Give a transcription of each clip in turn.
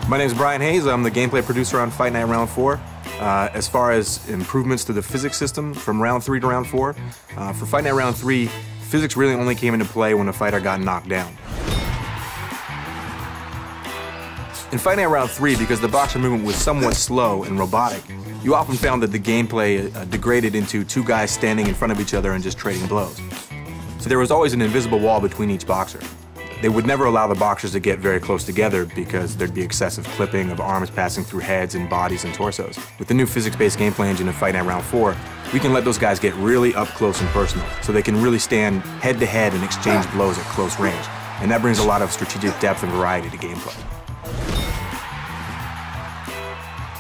My name is Brian Hayes. I'm the gameplay producer on Fight Night Round 4. As far as improvements to the physics system from Round 3 to Round 4, for Fight Night Round 3, physics really only came into play when a fighter got knocked down. In Fight Night Round 3, because the boxer movement was somewhat slow and robotic, you often found that the gameplay degraded into two guys standing in front of each other and just trading blows. So there was always an invisible wall between each boxer. They would never allow the boxers to get very close together because there'd be excessive clipping of arms passing through heads and bodies and torsos. With the new physics-based gameplay engine of Fight Night Round 4, we can let those guys get really up close and personal, so they can really stand head-to-head and exchange blows at close range. And that brings a lot of strategic depth and variety to gameplay.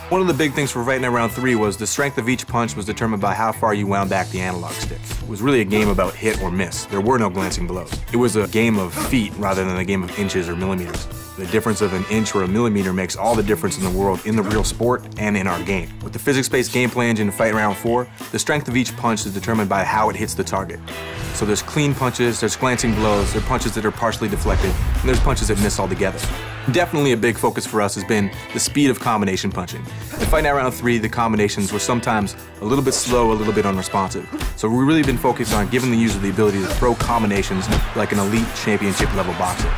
One of the big things for Fight Night Round 3 was the strength of each punch was determined by how far you wound back the analog stick. It was really a game about hit or miss. There were no glancing blows. It was a game of feet rather than a game of inches or millimeters. The difference of an inch or a millimeter makes all the difference in the world in the real sport and in our game. With the physics-based gameplay engine in Fight Round 4, the strength of each punch is determined by how it hits the target. So there's clean punches, there's glancing blows, there are punches that are partially deflected, and there's punches that miss altogether. Definitely a big focus for us has been the speed of combination punching. In Fight Night Round 3, the combinations were sometimes a little bit slow, a little bit unresponsive. So we've really been focused on giving the user the ability to throw combinations like an elite championship level boxer.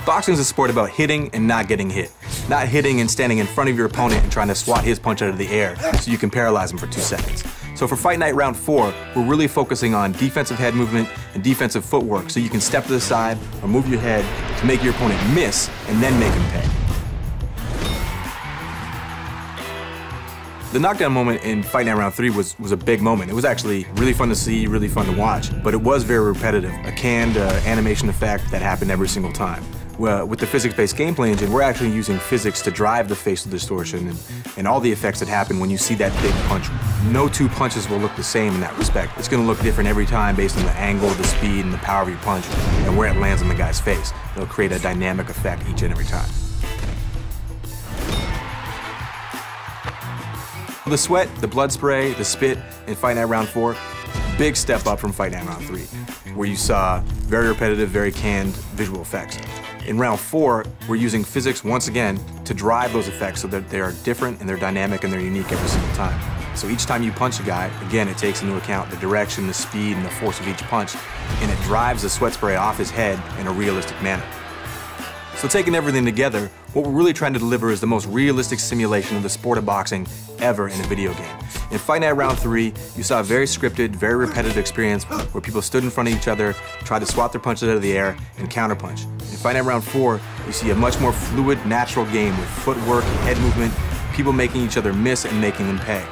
Boxing is a sport about hitting and not getting hit. Not hitting and standing in front of your opponent and trying to swat his punch out of the air so you can paralyze him for 2 seconds. So for Fight Night Round 4, we're really focusing on defensive head movement and defensive footwork so you can step to the side or move your head to make your opponent miss and then make him pay. The knockdown moment in Fight Night Round 3 was a big moment. It was actually really fun to see, really fun to watch, but it was very repetitive. A canned animation effect that happened every single time. Well, with the physics-based gameplay engine, we're actually using physics to drive the facial distortion and all the effects that happen when you see that big punch. No two punches will look the same in that respect. It's going to look different every time based on the angle, the speed, and the power of your punch, and where it lands on the guy's face. It'll create a dynamic effect each and every time. The sweat, the blood spray, the spit in Fight Night Round 4, big step up from Fight Night Round 3, where you saw very repetitive, very canned visual effects. In Round 4, we're using physics once again to drive those effects so that they are different and they're dynamic and they're unique every single time. So each time you punch a guy, again, it takes into account the direction, the speed, and the force of each punch, and it drives the sweat spray off his head in a realistic manner. So taking everything together, what we're really trying to deliver is the most realistic simulation of the sport of boxing ever in a video game. In Fight Night Round 3, you saw a very scripted, very repetitive experience where people stood in front of each other, tried to swat their punches out of the air, and counterpunch. In Fight Night Round 4, you see a much more fluid, natural game with footwork, head movement, people making each other miss and making them pay.